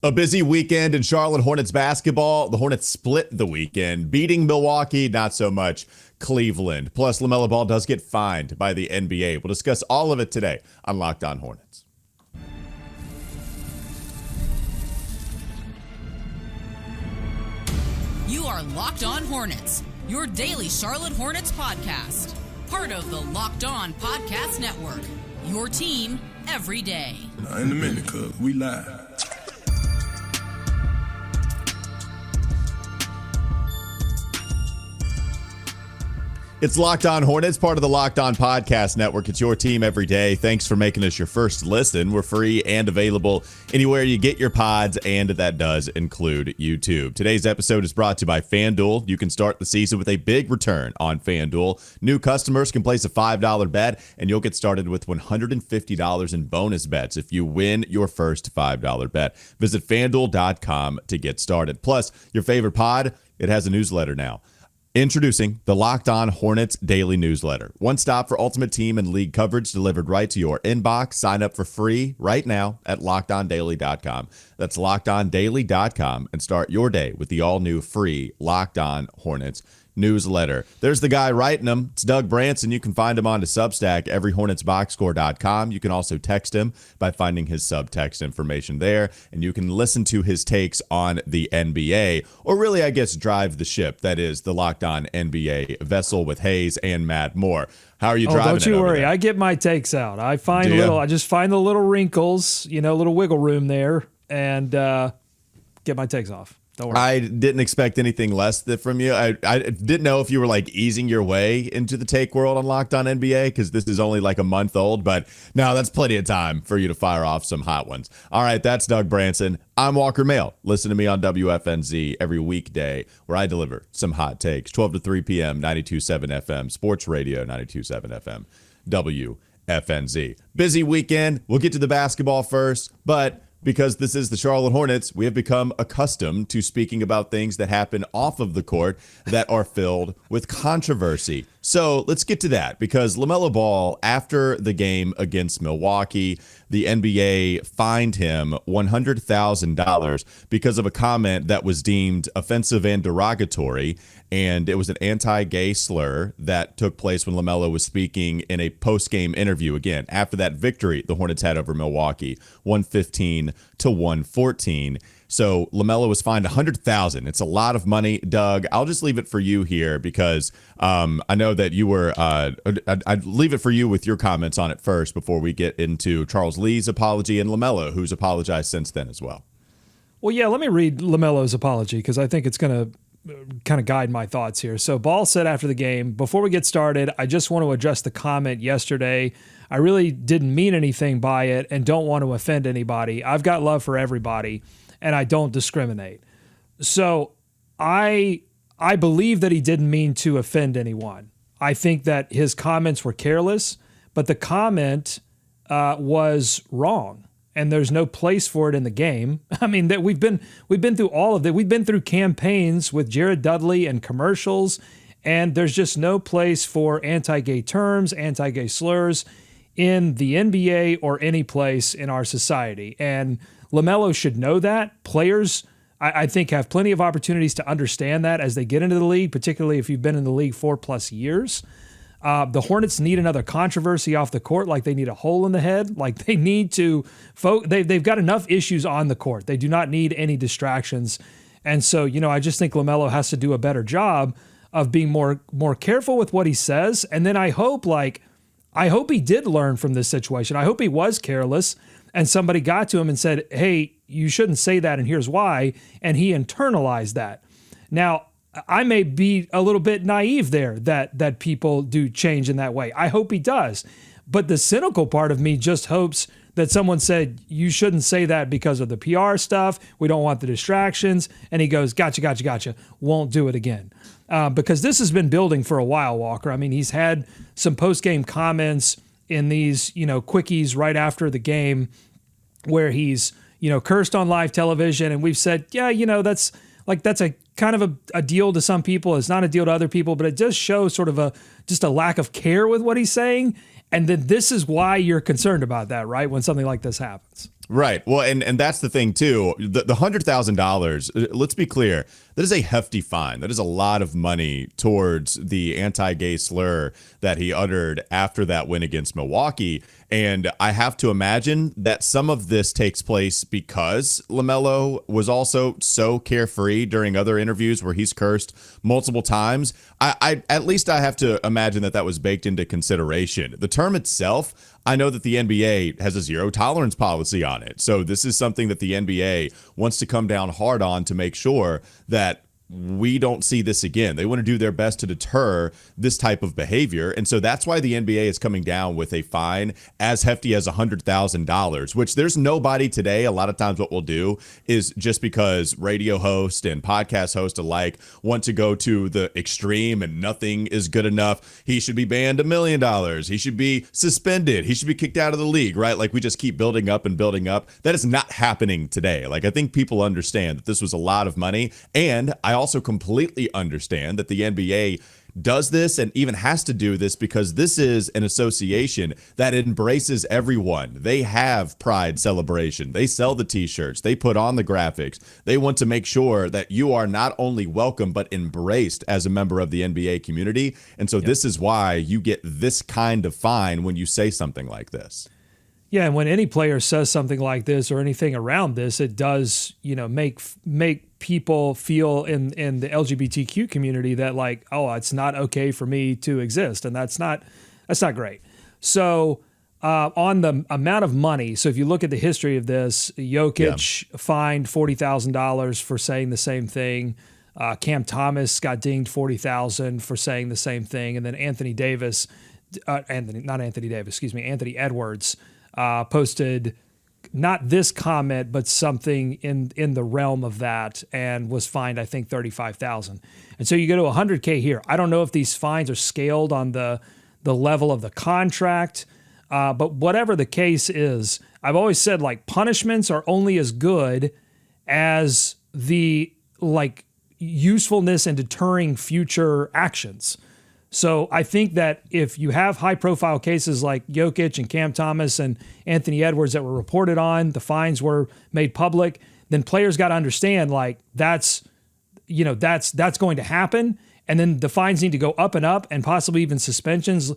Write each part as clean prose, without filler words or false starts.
A busy weekend in Charlotte Hornets basketball. The Hornets split the weekend, beating Milwaukee, not so much Cleveland. Plus, LaMelo Ball does get fined by the NBA. We'll discuss all of it today on Locked On Hornets. You are Locked On Hornets, your daily Charlotte Hornets podcast. Part of the Locked On Podcast Network, your team every day. In a minute, cuz we live. It's Locked On Hornets, part of the Locked On Podcast Network. It's your team every day. Thanks for making us your first listen. We're free and available anywhere you get your pods, and that does include YouTube. Today's episode is brought to you by FanDuel. You can start the season with a big return on FanDuel. New customers can place a $5 bet, and you'll get started with $150 in bonus bets if you win your first $5 bet. Visit FanDuel.com to get started. Plus, your favorite pod, it has a newsletter now. Introducing the Locked On Hornets Daily Newsletter. One stop for ultimate team and league coverage delivered right to your inbox. Sign up for free right now at LockedOnDaily.com. That's LockedOnDaily.com and start your day with the all-new free Locked On Hornets newsletter. There's the guy writing them. It's Doug Branson. You can find him on to Substack, everyhornetsboxscore.com. You can also text him by finding his subtext information there, and you can listen to his takes on the NBA, or really, I guess, drive the ship. That is the Locked On NBA vessel with Hayes and Matt Moore. How are you driving? Don't you worry. I get my takes out. I just find the little wrinkles, little wiggle room there, and get my takes off. I didn't expect anything less from you. I didn't know if you were like easing your way into the take world on Locked On NBA, because this is only like a month old, but no, that's plenty of time for you to fire off some hot ones. All right, that's Doug Branson. I'm Walker Mail. Listen to me on WFNZ every weekday where I deliver some hot takes, 12 to 3 p.m., 92.7 FM, Sports Radio, 92.7 FM, WFNZ. Busy weekend. We'll get to the basketball first, but because this is the Charlotte Hornets, we have become accustomed to speaking about things that happen off of the court that are filled with controversy. So let's get to that, because LaMelo Ball, after the game against Milwaukee, the NBA fined him $100,000 because of a comment that was deemed offensive and derogatory. And it was an anti-gay slur that took place when LaMelo was speaking in a post-game interview, again, after that victory the Hornets had over Milwaukee, 115 to 114. So LaMelo was fined $100,000. It's a lot of money. Doug, I'll just leave it for you here, because I know that you were I'd leave it for you with your comments on it first before we get into Charles Lee's apology and LaMelo, who's apologized since then as well. Well, yeah, let me read LaMelo's apology, because I think it's going to kind of guide my thoughts here. So Ball said after the game, "Before we get started, I just want to address the comment yesterday. I really didn't mean anything by it and don't want to offend anybody. I've got love for everybody, and I don't discriminate." So I believe that he didn't mean to offend anyone. I think that his comments were careless, but the comment was wrong, and there's no place for it in the game. I mean, that we've been through all of that. We've been through campaigns with Jared Dudley and commercials, and there's just no place for anti-gay terms, anti-gay slurs in the NBA or any place in our society. And LaMelo should know that. Players, I think, have plenty of opportunities to understand that as they get into the league, particularly if you've been in the league 4+ years. The Hornets need another controversy off the court, like they need a hole in the head. Like they need to, they've got enough issues on the court. They do not need any distractions. And so, I just think LaMelo has to do a better job of being more careful with what he says. And then I hope he did learn from this situation. I hope he was careless and somebody got to him and said, "Hey, you shouldn't say that, and here's why." And he internalized that. Now, I may be a little bit naive there that people do change in that way. I hope he does. But the cynical part of me just hopes that someone said, "You shouldn't say that because of the PR stuff. We don't want the distractions." And he goes, gotcha. Won't do it again. Because this has been building for a while, Walker. I mean, he's had some post-game comments in these, quickies right after the game where he's, cursed on live television. And we've said, yeah, that's a kind of a deal to some people. It's not a deal to other people, but it does show sort of just a lack of care with what he's saying. And then this is why you're concerned about that, right? When something like this happens. Right. Well, and that's the thing, too. The $100,000, let's be clear, that is a hefty fine. That is a lot of money towards the anti-gay slur that he uttered after that win against Milwaukee. And I have to imagine that some of this takes place because LaMelo was also so carefree during other interviews where he's cursed multiple times. I at least I have to imagine that was baked into consideration. The term itself, I know that the NBA has a zero tolerance policy on it. So this is something that the NBA wants to come down hard on to make sure that we don't see this again. They want to do their best to deter this type of behavior. And so that's why the NBA is coming down with a fine as hefty as $100,000, which there's nobody today. A lot of times what we'll do is, just because radio hosts and podcast hosts alike want to go to the extreme and nothing is good enough, he should be banned $1 million. He should be suspended. He should be kicked out of the league, right? Like, we just keep building up and building up. That is not happening today. Like, I think people understand that this was a lot of money. And I also completely understand that the NBA does this and even has to do this because this is an association that embraces everyone. They have pride celebration. They sell the t-shirts. They put on the graphics. They want to make sure that you are not only welcome, but embraced as a member of the NBA community. And so This is why you get this kind of fine when you say something like this. Yeah, and when any player says something like this or anything around this, it does, make people feel in the LGBTQ community that, like, oh, it's not okay for me to exist, and that's not great. So on the amount of money, so if you look at the history of this, Jokic fined $40,000 for saying the same thing. Cam Thomas got dinged $40,000 for saying the same thing, and then Anthony Edwards posted not this comment, but something in the realm of that, and was fined, I think, $35,000. And so you go to $100K here. I don't know if these fines are scaled on the level of the contract, but whatever the case is, I've always said, like, punishments are only as good as the, like, usefulness in deterring future actions. So I think that if you have high-profile cases like Jokic and Cam Thomas and Anthony Edwards that were reported on, the fines were made public, then players got to understand, like, that's going to happen, and then the fines need to go up and possibly even suspensions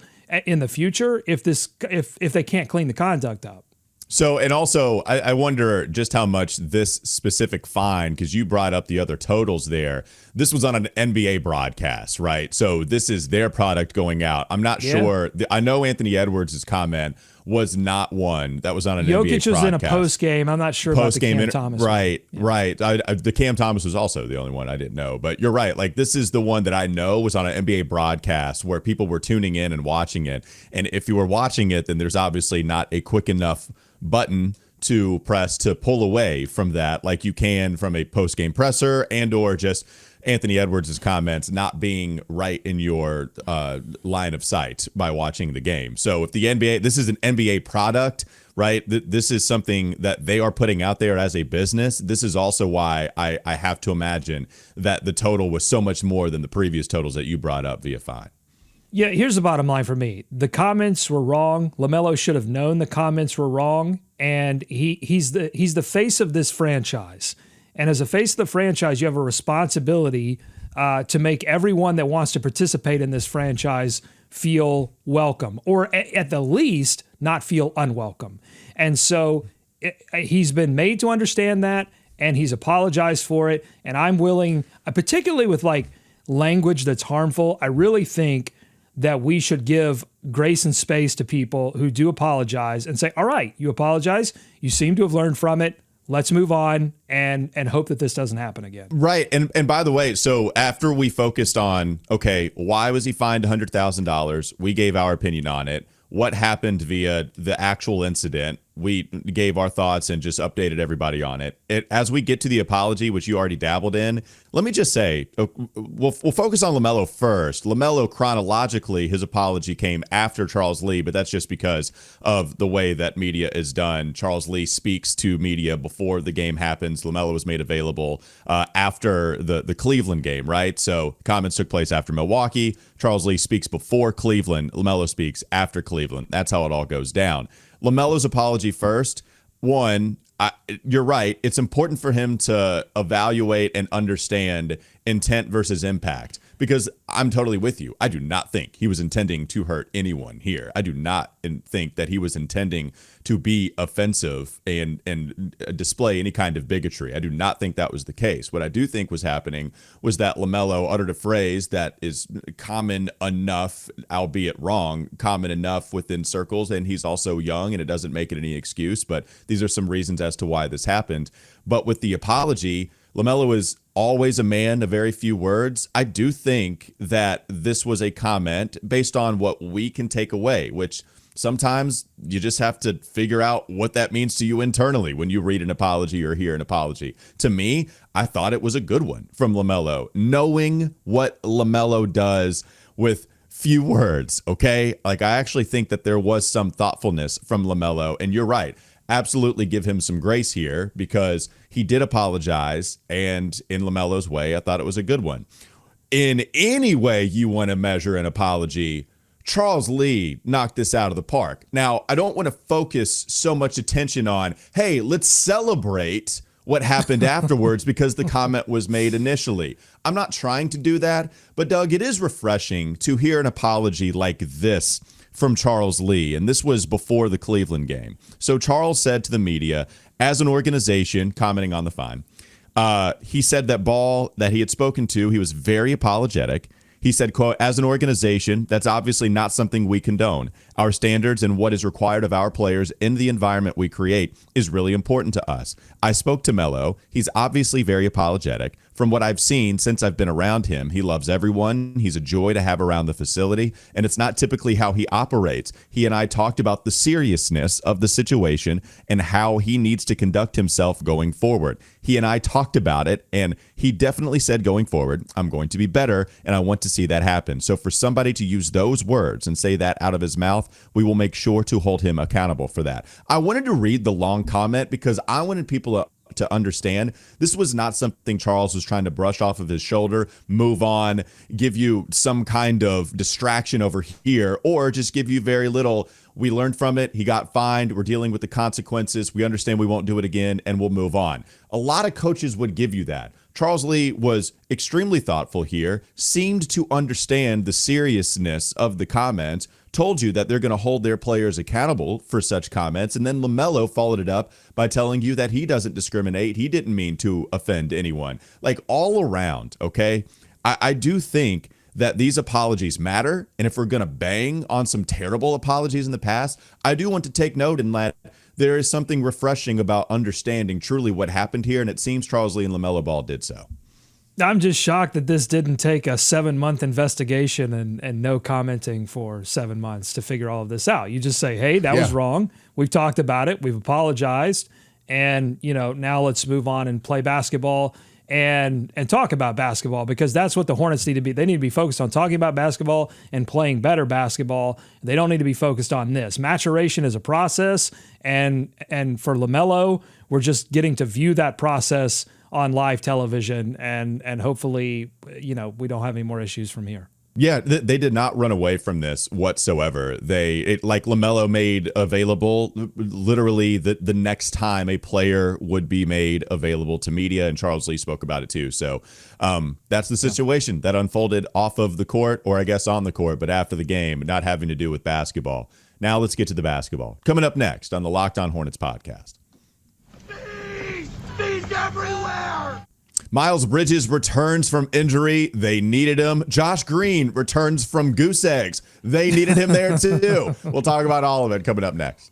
in the future if they can't clean the conduct up. So, and also, I wonder just how much this specific fine, because you brought up the other totals there, this was on an NBA broadcast, right? So this is their product going out. I'm not sure. I know Anthony Edwards' comment was not one that was on an NBA broadcast. Jokic was in a postgame. I'm not sure about the Cam Thomas. Right. The Cam Thomas was also the only one I didn't know. But you're right. Like, this is the one that I know was on an NBA broadcast where people were tuning in and watching it. And if you were watching it, then there's obviously not a quick enough button to press to pull away from that, like you can from a post-game presser and or just Anthony Edwards' comments not being right in your line of sight by watching the game. So if the NBA, this is an NBA product, right? This is something that they are putting out there as a business. This is also why I have to imagine that the total was so much more than the previous totals that you brought up via fine. Yeah, here's the bottom line for me. The comments were wrong. LaMelo should have known the comments were wrong, and he's the face of this franchise. And as a face of the franchise, you have a responsibility to make everyone that wants to participate in this franchise feel welcome, or at the least not feel unwelcome. And so he's been made to understand that, and he's apologized for it. And I'm willing, particularly with like language that's harmful, I really think that we should give grace and space to people who do apologize and say, all right, you apologize. You seem to have learned from it. Let's move on and hope that this doesn't happen again. Right. And by the way, so after we focused on, okay, why was he fined $100,000? We gave our opinion on it. What happened via the actual incident? we gave our thoughts and just updated everybody on it. As we get to the apology, which you already dabbled in, let me just say, we'll focus on LaMelo first. LaMelo, chronologically, his apology came after Charles Lee, but that's just because of the way that media is done. Charles Lee speaks to media before the game happens. LaMelo was made available after the Cleveland game, right? So comments took place after Milwaukee. Charles Lee speaks before Cleveland. LaMelo speaks after Cleveland. That's how it all goes down. LaMelo's apology first. One, you're right. It's important for him to evaluate and understand intent versus impact, because I'm totally with you. I do not think he was intending to hurt anyone here. I do not think that he was intending to be offensive and display any kind of bigotry. I do not think that was the case. What I do think was happening was that LaMelo uttered a phrase that is common enough, albeit wrong, common enough within circles, and he's also young, and it doesn't make it any excuse, but these are some reasons as to why this happened. But with the apology, LaMelo is always a man of very few words. I do think that this was a comment based on what we can take away, which sometimes you just have to figure out what that means to you internally when you read an apology or hear an apology. To me, I thought it was a good one from LaMelo, knowing what LaMelo does with few words, okay? Like, I actually think that there was some thoughtfulness from LaMelo, and you're right. Absolutely give him some grace here, because he did apologize, and in LaMelo's way, I thought it was a good one. In any way you want to measure an apology, Charles Lee knocked this out of the park. Now, I don't want to focus so much attention on, hey, let's celebrate what happened afterwards because the comment was made initially. I'm not trying to do that, but Doug, it is refreshing to hear an apology like this from Charles Lee, and this was before the Cleveland game. So Charles said to the media, as an organization, commenting on the fine, he said that Ball that he had spoken to, he was very apologetic. He said, quote, as an organization, that's obviously not something we condone. Our standards and what is required of our players in the environment we create is really important to us. I spoke to Melo. He's obviously very apologetic. From what I've seen since I've been around him, he loves everyone. He's a joy to have around the facility, and it's not typically how he operates. He and I talked about the seriousness of the situation and how he needs to conduct himself going forward. He and I talked about it, and he definitely said going forward, I'm going to be better, and I want to see that happen. So for somebody to use those words and say that out of his mouth, we will make sure to hold him accountable for that. I wanted to read the long comment because I wanted people to understand this was not something Charles was trying to brush off of his shoulder, move on, give you some kind of distraction over here, or just give you very little. We learned from it. He got fined. We're dealing with the consequences. We understand we won't do it again, and we'll move on. A lot of coaches would give you that. Charles Lee was extremely thoughtful here, seemed to understand the seriousness of the comments, told you that they're going to hold their players accountable for such comments, and then LaMelo followed it up by telling you that he doesn't discriminate. He didn't mean to offend anyone. Like, all around, okay? I do think that these apologies matter, and if we're going to bang on some terrible apologies in the past, I do want to take note and let there is something refreshing about understanding truly what happened here, and it seems Charles Lee and LaMelo Ball did so. I'm just shocked that this didn't take a 7-month investigation and no commenting for 7 months to figure all of this out. You just say, hey, that was wrong. We've talked about it. We've apologized. And, now let's move on and play basketball and talk about basketball, because that's what the Hornets need to be. They need to be focused on talking about basketball and playing better basketball. They don't need to be focused on this. Maturation is a process. And for LaMelo, we're just getting to view that process on live television, and hopefully, we don't have any more issues from here. Yeah, they did not run away from this whatsoever. Like LaMelo made available literally the next time a player would be made available to media, and Charles Lee spoke about it too. So that's the situation that unfolded off of the court, or I guess on the court, but after the game, not having to do with basketball. Now let's get to the basketball. Coming up next on the Locked On Hornets podcast. He's everywhere! Miles Bridges returns from injury. They needed him. Josh Green returns from goose eggs. They needed him there too. We'll talk about all of it coming up next.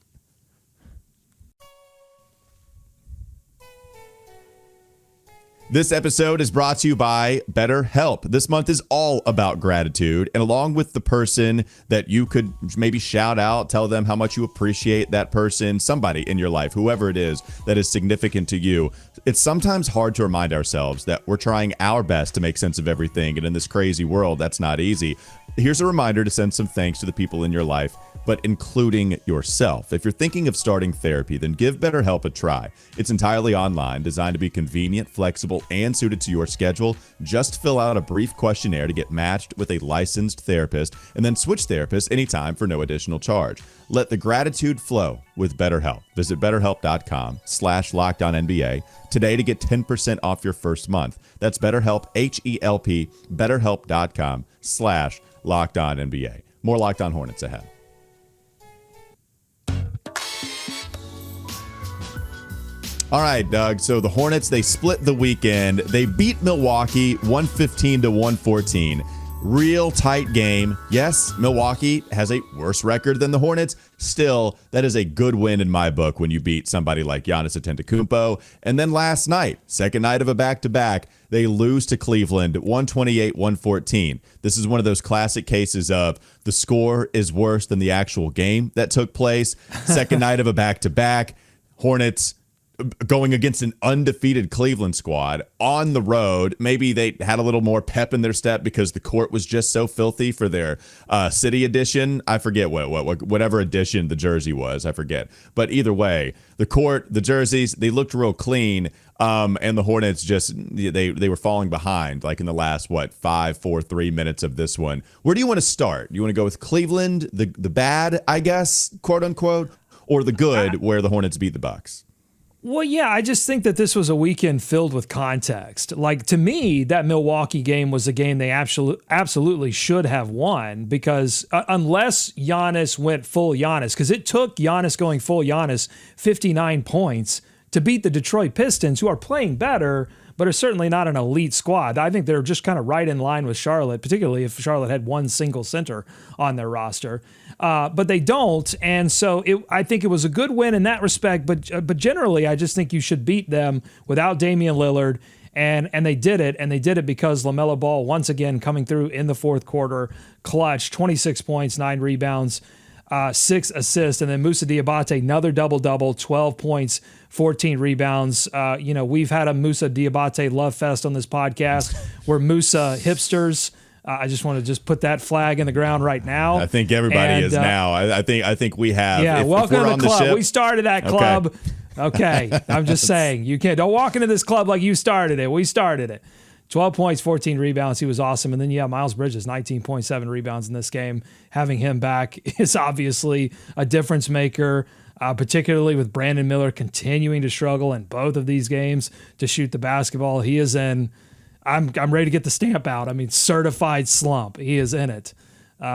This episode is brought to you by BetterHelp. This month is all about gratitude, and along with the person that you could maybe shout out, tell them how much you appreciate that person, somebody in your life, whoever it is that is significant to you. It's sometimes hard to remind ourselves that we're trying our best to make sense of everything, and in this crazy world, that's not easy. Here's a reminder to send some thanks to the people in your life, but including yourself. If you're thinking of starting therapy, then give BetterHelp a try. It's entirely online, designed to be convenient, flexible, and suited to your schedule. Just fill out a brief questionnaire to get matched with a licensed therapist, and then switch therapists anytime for no additional charge. Let the gratitude flow with BetterHelp. Visit BetterHelp.com/LockedOnNBA today to get 10% off your first month. That's BetterHelp, H-E-L-P, BetterHelp.com/LockedOnNBA. More Locked On Hornets ahead. All right, Doug. So the Hornets, they split the weekend. They beat Milwaukee 115-114. Real tight game. Yes, Milwaukee has a worse record than the Hornets. Still, that is a good win in my book when you beat somebody like Giannis Antetokounmpo. And then last night, second night of a back-to-back, they lose to Cleveland 128-114. This is one of those classic cases of the score is worse than the actual game that took place. Second night of a back-to-back. Hornets going against an undefeated Cleveland squad on the road. Maybe they had a little more pep in their step because the court was just so filthy for their city edition. I forget whatever edition the jersey was. I forget. But either way, the court, the jerseys, they looked real clean. And the Hornets just they were falling behind like in the last 5, 4, 3 minutes of this one. Where do you want to start? Do you want to go with Cleveland, the bad, I guess, quote unquote, or the good where the Hornets beat the Bucks? Well, yeah, I just think that this was a weekend filled with context. Like, to me, that Milwaukee game was a game they absolutely should have won because unless Giannis went full Giannis, because it took Giannis going full Giannis 59 points to beat the Detroit Pistons, who are playing better, but are certainly not an elite squad. I think they're just kind of right in line with Charlotte, particularly if Charlotte had one single center on their roster. But they don't, and so I think it was a good win in that respect, but generally I just think you should beat them without Damian Lillard, and they did it, and they did it because LaMelo Ball, once again, coming through in the fourth quarter, clutch, 26 points, 9 rebounds, 6 assists, and then Moussa Diabate, another double-double, 12 points, 14 rebounds. We've had a Moussa Diabate love fest on this podcast. We're Moussa hipsters. I just want to put that flag in the ground right now. I think everybody is now. I think we have. Yeah, welcome to the club. We started that club. Okay. I'm just saying, don't walk into this club like you started it. We started it. 12 points, 14 rebounds. He was awesome. And then, Miles Bridges, 19.7 rebounds in this game. Having him back is obviously a difference maker, particularly with Brandon Miller continuing to struggle in both of these games to shoot the basketball. He is in, I'm ready to get the stamp out. I mean, certified slump. He is in it.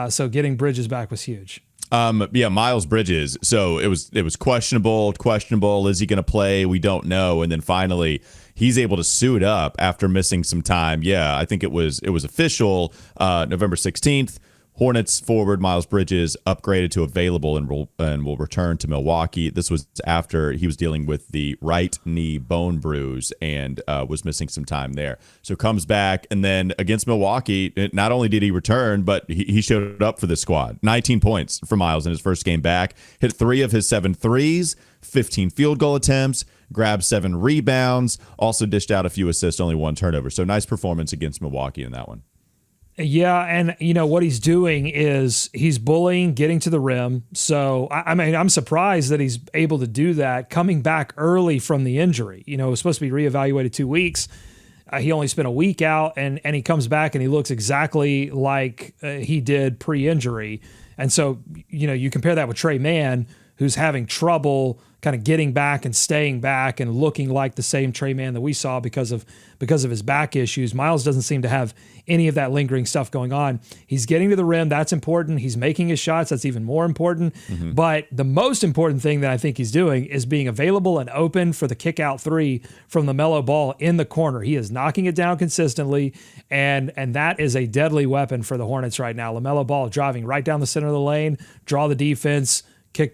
So getting Bridges back was huge. Miles Bridges. So it was questionable. Is he going to play? We don't know. And then finally, he's able to suit up after missing some time. Yeah, I think it was official November 16th. Hornets forward Miles Bridges upgraded to available and will return to Milwaukee. This was after he was dealing with the right knee bone bruise and was missing some time there. So comes back, and then against Milwaukee, not only did he return, but he showed up for the squad. 19 points for Miles in his first game back. Hit 3 of his 7 threes, 15 field goal attempts, grabbed 7 rebounds, also dished out a few assists, only 1 turnover. So nice performance against Milwaukee in that one. Yeah, and what he's doing is he's bullying, getting to the rim. So, I'm surprised that he's able to do that coming back early from the injury. It was supposed to be reevaluated 2 weeks. He only spent a week out, and he comes back and he looks exactly like he did pre-injury. And so, you compare that with Trey Mann, who's having trouble kind of getting back and staying back and looking like the same Trey Mann that we saw because of his back issues. Miles doesn't seem to have any of that lingering stuff going on. He's getting to the rim. That's important. He's making his shots. That's even more important. Mm-hmm. But the most important thing that I think he's doing is being available and open for the kick out 3 from LaMelo Ball in the corner. He is knocking it down consistently, and that is a deadly weapon for the Hornets right now. LaMelo Ball driving right down the center of the lane, draw the defense, kick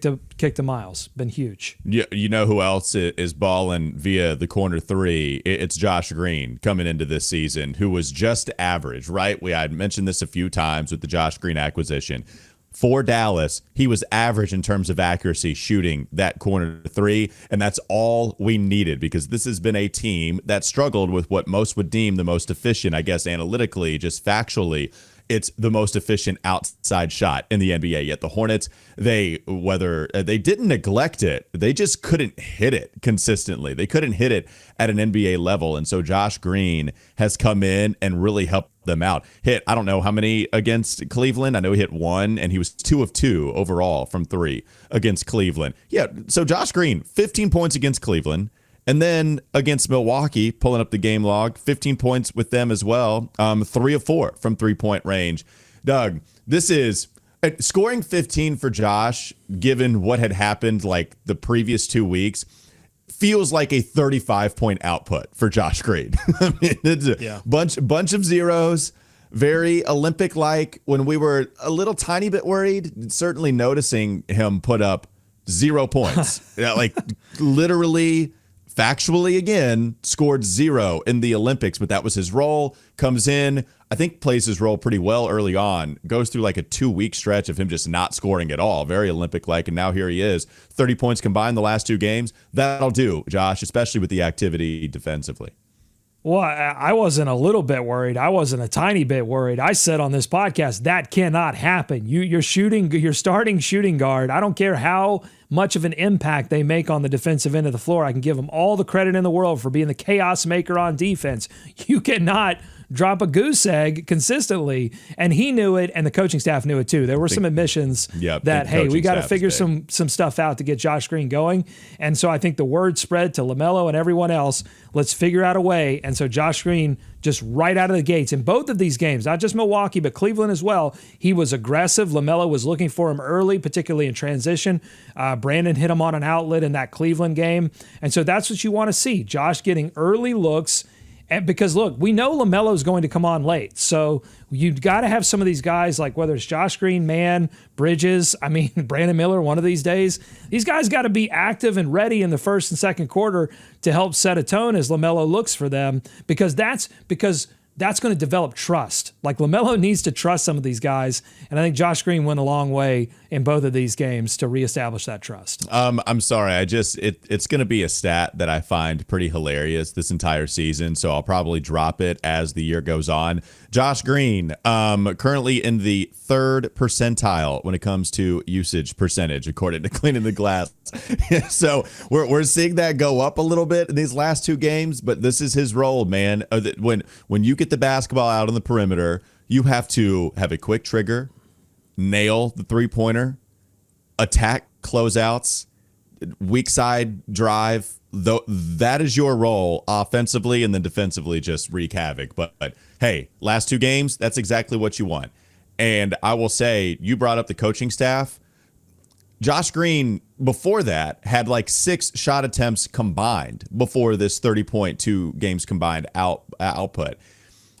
to Miles. Been huge. You know who else is balling via the corner three? It's Josh Green coming into this season, who was just average, right? I had mentioned this a few times with the Josh Green acquisition. For Dallas, he was average in terms of accuracy shooting that corner three, and that's all we needed, because this has been a team that struggled with what most would deem the most efficient, I guess analytically, just factually, it's the most efficient outside shot in the NBA. Yet the Hornets, they didn't neglect it, they just couldn't hit it consistently. They couldn't hit it at an NBA level. And so Josh Green has come in and really helped them out. Hit, I don't know how many against Cleveland. I know he hit one, and he was 2 of 2 overall from 3 against Cleveland. Yeah, so Josh Green, 15 points against Cleveland. And then against Milwaukee, pulling up the game log, 15 points with them as well. 3 of 4 from 3-point range. Doug, this is scoring 15 for Josh, given what had happened like the previous 2 weeks, feels like a 35-point output for Josh Green. I mean, it's a bunch of zeros, very Olympic-like. When we were a little tiny bit worried, certainly noticing him put up 0 points. Like literally, factually, again, scored 0 in the Olympics, but that was his role. Comes in, I think plays his role pretty well early on, goes through like a 2-week stretch of him just not scoring at all, very Olympic-like, and now here he is, 30 points combined the last 2 games. That'll do, Josh, especially with the activity defensively. Well, I wasn't a little bit worried. I wasn't a tiny bit worried. I said on this podcast, that cannot happen. You're starting shooting guard. I don't care how much of an impact they make on the defensive end of the floor. I can give them all the credit in the world for being the chaos maker on defense. You cannot drop a goose egg consistently, and he knew it, and the coaching staff knew it too. There were some admissions that, hey, we got to figure some stuff out to get Josh Green going, and so I think the word spread to LaMelo and everyone else, let's figure out a way, and so Josh Green just right out of the gates in both of these games, not just Milwaukee, but Cleveland as well, he was aggressive. LaMelo was looking for him early, particularly in transition. Brandon hit him on an outlet in that Cleveland game, and so that's what you want to see, Josh getting early looks. And because, look, we know LaMelo's going to come on late. So you've got to have some of these guys, like whether it's Josh Green, Mann, Bridges, Brandon Miller, one of these days. These guys got to be active and ready in the first and second quarter to help set a tone as LaMelo looks for them, because that's going to develop trust. Like LaMelo needs to trust some of these guys, and I think Josh Green went a long way in both of these games to reestablish that trust. I'm sorry, it's going to be a stat that I find pretty hilarious this entire season, so I'll probably drop it as the year goes on. Josh Green, currently in the 3rd percentile when it comes to usage percentage, according to Cleaning the Glass. So we're seeing that go up a little bit in these last 2 games, but this is his role, man. When you get the basketball out on the perimeter, you have to have a quick trigger, nail the 3-pointer, attack closeouts, weak side drive. That is your role offensively, and then defensively just wreak havoc. But hey, last 2 games, that's exactly what you want. And I will say, you brought up the coaching staff. Josh Green, before that, had like 6 shot attempts combined before this 30.2 games combined output.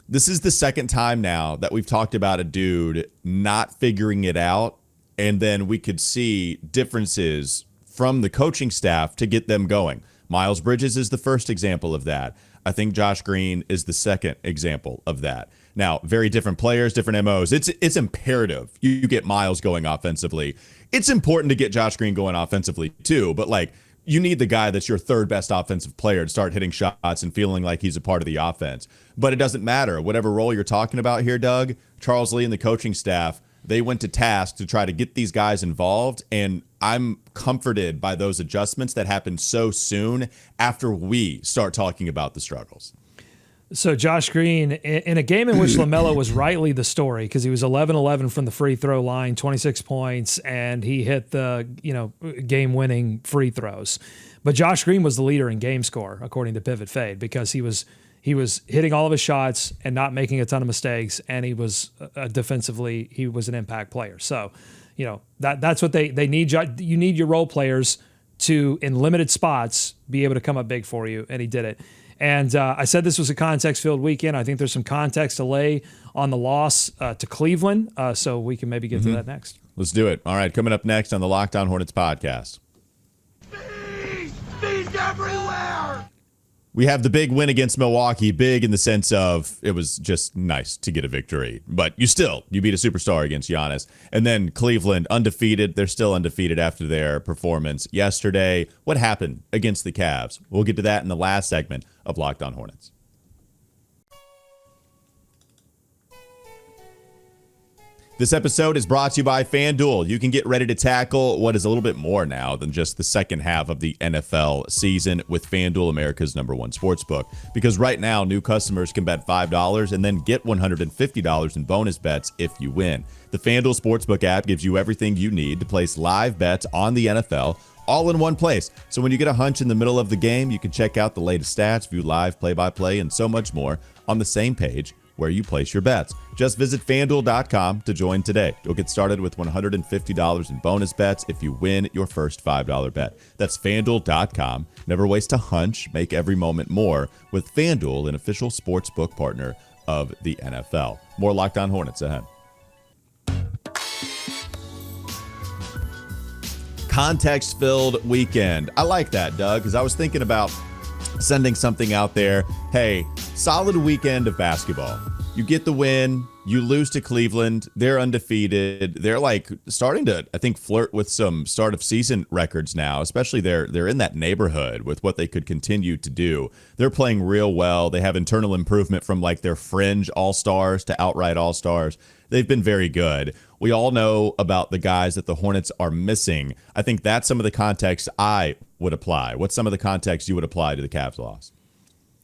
This is the second time now that we've talked about a dude not figuring it out, and then we could see differences from the coaching staff to get them going. Miles Bridges is the first example of that. I think Josh Green is the second example of that. Now, very different players, different MOs. It's imperative you get Miles going offensively. It's important to get Josh Green going offensively too, but like, you need the guy that's your 3rd best offensive player to start hitting shots and feeling like he's a part of the offense. But it doesn't matter. Whatever role you're talking about here, Doug, Charles Lee and the coaching staff, they went to task to try to get these guys involved, and I'm comforted by those adjustments that happened so soon after we start talking about the struggles. So Josh Green, in a game in which LaMelo was rightly the story, because he was 11-11 from the free throw line, 26 points, and he hit the game-winning free throws. But Josh Green was the leader in game score, according to Pivot Fade, because he was hitting all of his shots and not making a ton of mistakes, and he was defensively, he was an impact player. So, that's what they need. You need your role players to, in limited spots, be able to come up big for you, and he did it. And I said this was a context-filled weekend. I think there's some context to lay on the loss to Cleveland, so we can maybe get to that next. Let's do it. All right, coming up next on the Locked On Hornets podcast. Bees everywhere! We have the big win against Milwaukee, big in the sense of it was just nice to get a victory. But you beat a superstar against Giannis. And then Cleveland, undefeated. They're still undefeated after their performance yesterday. What happened against the Cavs? We'll get to that in the last segment of Locked On Hornets. This episode is brought to you by FanDuel. You can get ready to tackle what is a little bit more now than just the second half of the NFL season with FanDuel, America's #1 sportsbook. Because right now, new customers can bet $5 and then get $150 in bonus bets if you win. The FanDuel Sportsbook app gives you everything you need to place live bets on the NFL all in one place. So when you get a hunch in the middle of the game, you can check out the latest stats, view live play-by-play, and so much more on the same page where you place your bets. Just visit FanDuel.com to join today. You'll get started with $150 in bonus bets if you win your first $5 bet. That's FanDuel.com. Never waste a hunch. Make every moment more with FanDuel, an official sportsbook partner of the NFL. More Locked On Hornets ahead. Context-filled weekend. I like that, Doug, because I was thinking about sending something out there. Hey, solid weekend of basketball. You get the win. You lose to Cleveland. They're undefeated. They're like starting to, I think, flirt with some start of season records now, especially they're in that neighborhood with what they could continue to do. They're playing real well. They have internal improvement from like their fringe all-stars to outright all-stars. They've been very good. We all know about the guys that the Hornets are missing. I think that's some of the context I would apply. What's some of the context you would apply to the Cavs loss?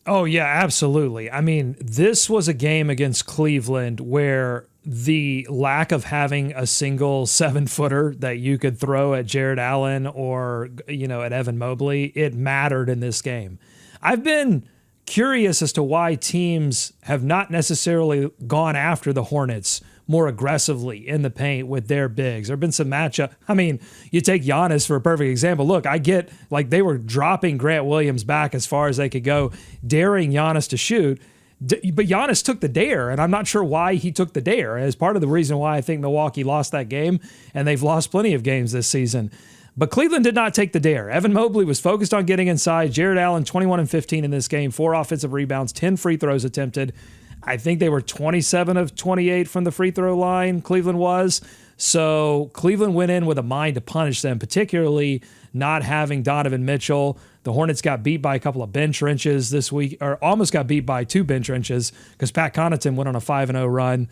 Oh, yeah, absolutely. I mean, this was a game against Cleveland where the lack of having a single 7-footer that you could throw at Jared Allen or, at Evan Mobley, it mattered in this game. I've been curious as to why teams have not necessarily gone after the Hornets more aggressively in the paint with their bigs. There have been some matchup. I mean, you take Giannis for a perfect example. Look, I get like they were dropping Grant Williams back as far as they could go, daring Giannis to shoot. But Giannis took the dare, and I'm not sure why he took the dare as part of the reason why I think Milwaukee lost that game, and they've lost plenty of games this season. But Cleveland did not take the dare. Evan Mobley was focused on getting inside. Jared Allen, 21 and 15 in this game, 4 offensive rebounds, 10 free throws attempted. I think they were 27 of 28 from the free throw line, Cleveland was. So Cleveland went in with a mind to punish them, particularly not having Donovan Mitchell. The Hornets got beat by a couple of bench wrenches this week, or almost got beat by 2 bench wrenches because Pat Connaughton went on a 5-0 run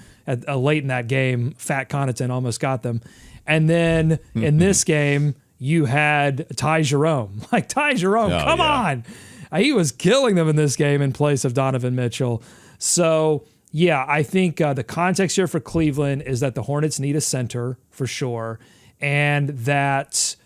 late in that game. Fat Connaughton almost got them. And then in this game, you had Ty Jerome. Like, Ty Jerome, come on. He was killing them in this game in place of Donovan Mitchell. So, yeah, I think the context here for Cleveland is that the Hornets need a center for sure, and that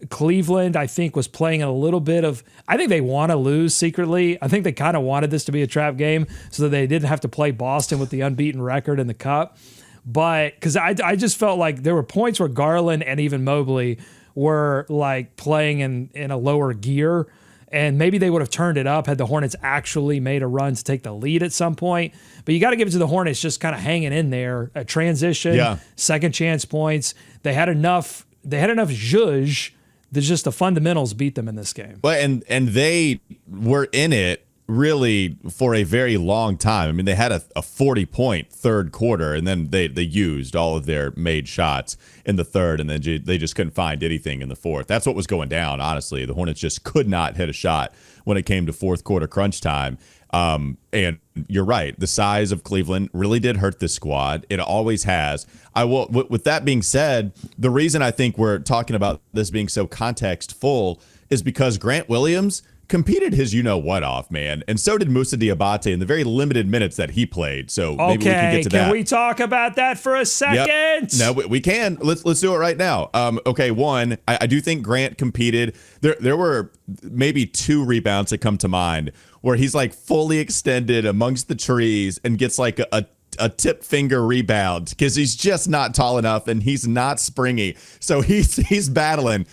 Cleveland, I think, was playing a little bit of – I think they want to lose secretly. I think they kind of wanted this to be a trap game so that they didn't have to play Boston with the unbeaten record in the Cup. But because I just felt like there were points where Garland and even Mobley were like playing in a lower gear, and maybe they would have turned it up had the Hornets actually made a run to take the lead at some point. But you got to give it to the Hornets just kind of hanging in there. A transition, second chance points. They had enough zhuzh that just the fundamentals beat them in this game. Well, and they were in it really for a very long time. I mean, they had a 40-point third quarter, and then they used all of their made shots in the third, and then they just couldn't find anything in the fourth. That's what was going down, honestly. The Hornets just could not hit a shot when it came to fourth quarter crunch time. And you're right. The size of Cleveland really did hurt this squad. It always has. With that being said, the reason I think we're talking about this being so context full is because Grant Williams competed his you-know-what off, man. And so did Moussa Diabate in the very limited minutes that he played. So maybe we can get to that. Can we talk about that for a second? Yep. No, we can. Let's do it right now. Okay, one, I do think Grant competed. There were maybe 2 rebounds that come to mind where he's like fully extended amongst the trees and gets like a tip finger rebound because he's just not tall enough and he's not springy. So he's battling.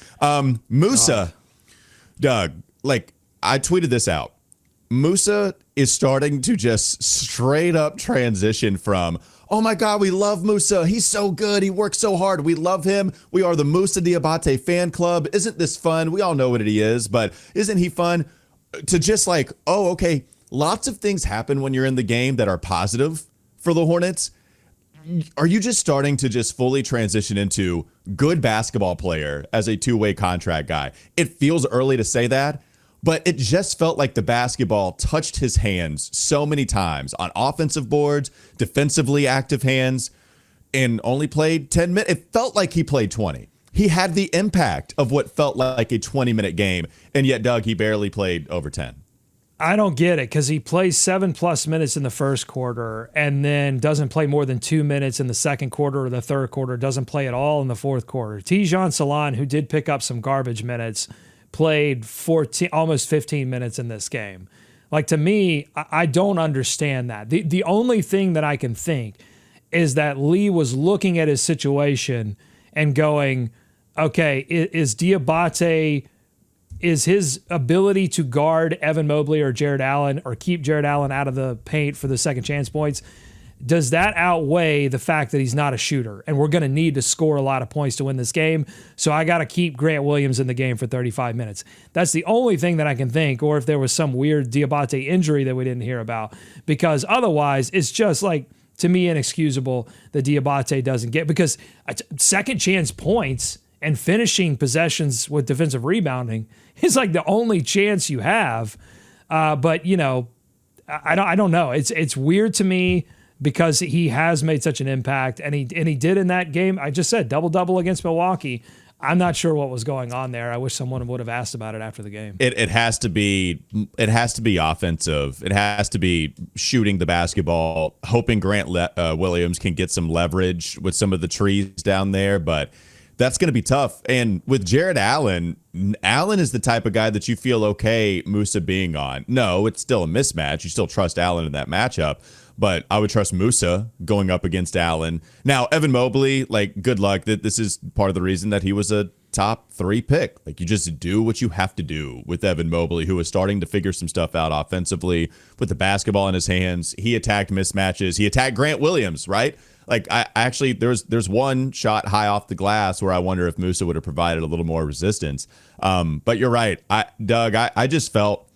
Moussa, Doug, like, I tweeted this out. Moussa is starting to just straight up transition from oh my God, we love Musa. He's so good. He works so hard. We love him. We are the Musa Diabate fan club. Isn't this fun? We all know what he is, but isn't he fun? To just like, oh, okay, lots of things happen when you're in the game that are positive for the Hornets. Are you just starting to just fully transition into good basketball player as a two-way contract guy? It feels early to say that, but it just felt like the basketball touched his hands so many times on offensive boards, defensively active hands, and only played 10 minutes. It felt like he played 20. He had the impact of what felt like a 20-minute game, and yet, Doug, he barely played over 10. I don't get it because he plays 7+ minutes in the first quarter and then doesn't play more than 2 minutes in the second quarter or the third quarter, doesn't play at all in the fourth quarter. Tijan Salon, who did pick up some garbage minutes, played 14, almost 15 minutes in this game. Like, to me, I don't understand that. The only thing that I can think is that Lee was looking at his situation and going, okay, is Diabate, is his ability to guard Evan Mobley or Jared Allen or keep Jared Allen out of the paint for the second chance points, does that outweigh the fact that he's not a shooter? And we're going to need to score a lot of points to win this game, so I got to keep Grant Williams in the game for 35 minutes. That's the only thing that I can think, or if there was some weird Diabate injury that we didn't hear about, because otherwise it's just like, to me, inexcusable that Diabate doesn't get, because second chance points and finishing possessions with defensive rebounding is like the only chance you have. But you know, I don't know. It's weird to me because he has made such an impact, and he did in that game. I just said double against Milwaukee. I'm not sure what was going on there. I wish someone would have asked about it after the game. It has to be offensive. It has to be shooting the basketball, hoping Grant Williams can get some leverage with some of the trees down there, but that's going to be tough. And with Jared Allen, Allen is the type of guy that you feel okay Musa being on. No, it's still a mismatch. You still trust Allen in that matchup, but I would trust Musa going up against Allen. Now, Evan Mobley, like, good luck. This is part of the reason that he was a top 3 pick. Like, you just do what you have to do with Evan Mobley, who is starting to figure some stuff out offensively with the basketball in his hands. He attacked mismatches. He attacked Grant Williams, right? Like, I actually, there's one shot high off the glass where I wonder if Musa would have provided a little more resistance. But you're right, Doug. I just felt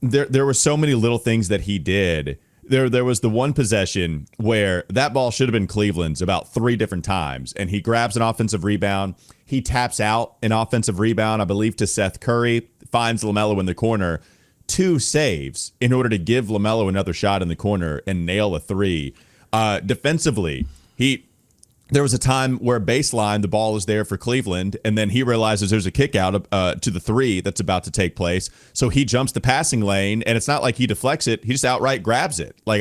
there were so many little things that he did. There was the one possession where that ball should have been Cleveland's about 3 different times, and he grabs an offensive rebound. He taps out an offensive rebound, I believe, to Seth Curry, finds LaMelo in the corner, 2 saves in order to give LaMelo another shot in the corner and nail a 3. Defensively, there was a time where baseline, the ball is there for Cleveland, and then he realizes there's a kick out to the 3 that's about to take place. So he jumps the passing lane, and it's not like he deflects it. He just outright grabs it. Like,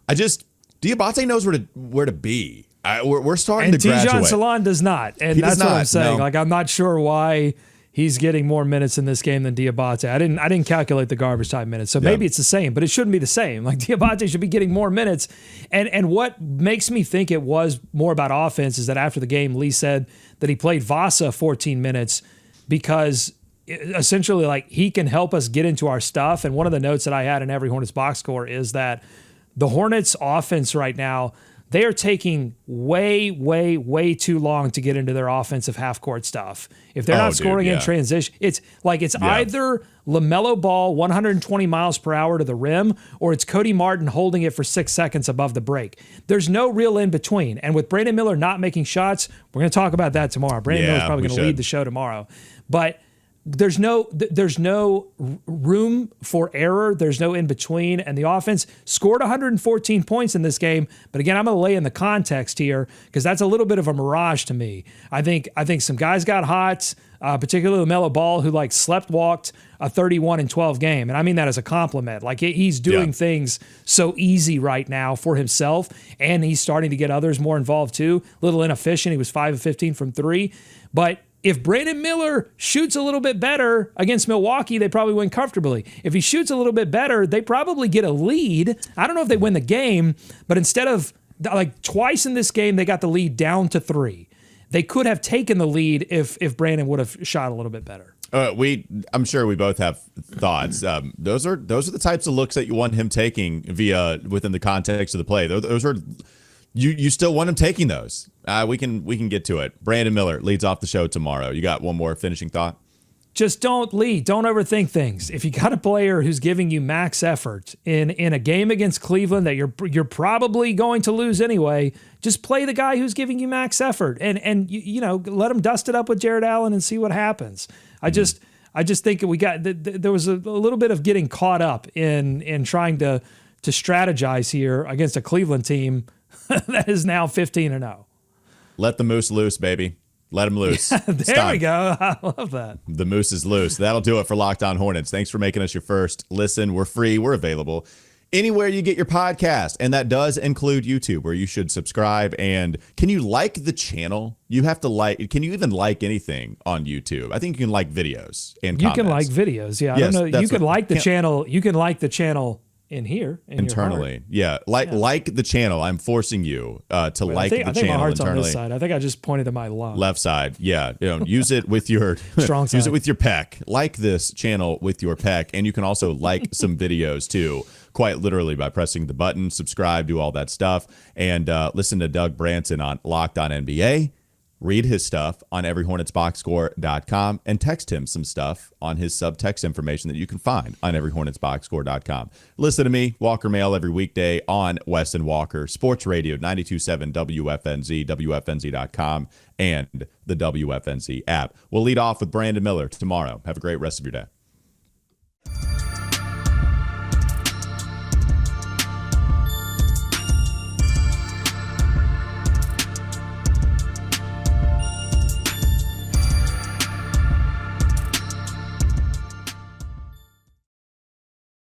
Diabate knows where to be. We're starting to graduate. And Tijan Salon does not. And that's what I'm saying. No. Like, I'm not sure why he's getting more minutes in this game than Diabate. I didn't calculate the garbage time minutes, so maybe it's the same, but it shouldn't be the same. Like, Diabate should be getting more minutes. And what makes me think it was more about offense is that after the game, Lee said that he played Vasa 14 minutes because essentially, like, he can help us get into our stuff. And one of the notes that I had in every Hornets box score is that the Hornets offense right now, they are taking way too long to get into their offensive half-court stuff. If they're not scoring in transition, it's either LaMelo Ball 120 miles per hour to the rim, or it's Cody Martin holding it for 6 seconds above the break. There's no real in-between. And with Brandon Miller not making shots, we're going to talk about that tomorrow. Brandon Miller's probably going to lead the show tomorrow. But there's no room for error. There's no in between, and the offense scored 114 points in this game. But again, I'm going to lay in the context here because that's a little bit of a mirage to me. I think some guys got hot, particularly LaMelo Ball, who like slept-walked a 31-12 game, and I mean that as a compliment. Like, he's doing things so easy right now for himself, and he's starting to get others more involved too. A little inefficient. He was 5 of 15 from 3, but if Brandon Miller shoots a little bit better against Milwaukee, they probably win comfortably. If he shoots a little bit better, they probably get a lead. I don't know if they win the game, but instead of, like, twice in this game, they got the lead down to 3. They could have taken the lead if Brandon would have shot a little bit better. I'm sure we both have thoughts. Those are the types of looks that you want him taking within the context of the play. Those are You still want him taking those. We can get to it. Brandon Miller leads off the show tomorrow. You got one more finishing thought? Just don't lead. Don't overthink things. If you got a player who's giving you max effort in a game against Cleveland that you're probably going to lose anyway, just play the guy who's giving you max effort and let him dust it up with Jared Allen and see what happens. I just think there was a little bit of getting caught up in trying to strategize here against a Cleveland team that is now 15-0. Let the moose loose, baby. Let him loose. There we go. I love that. The moose is loose. That'll do it for Locked On Hornets. Thanks for making us your first listen. We're free. We're available anywhere you get your podcast. And that does include YouTube, where you should subscribe. And can you like the channel? You have to like. Can you even like anything on YouTube? I think you can like videos and you comments. can like videos. Yeah. Yes, I don't know. You can like the can't- channel. You can like the channel in here. internally. Yeah. Like the channel. I'm forcing you to like the channel I think my heart's internally. on this side. I think I just pointed to my lung. Left side. Yeah. Use it with your Strong side. Use it with your pec. Like this channel with your pec. And you can also like some videos too, quite literally by pressing the button, subscribe, do all that stuff. And listen to Doug Branson on Locked On NBA. Read his stuff on everyhornetsboxscore.com and text him some stuff on his subtext information that you can find on everyhornetsboxscore.com. Listen to me, Walker Mail, every weekday on West and Walker Sports Radio 92.7 WFNZ, WFNZ.com, and the WFNZ app. We'll lead off with Brandon Miller tomorrow. Have a great rest of your day.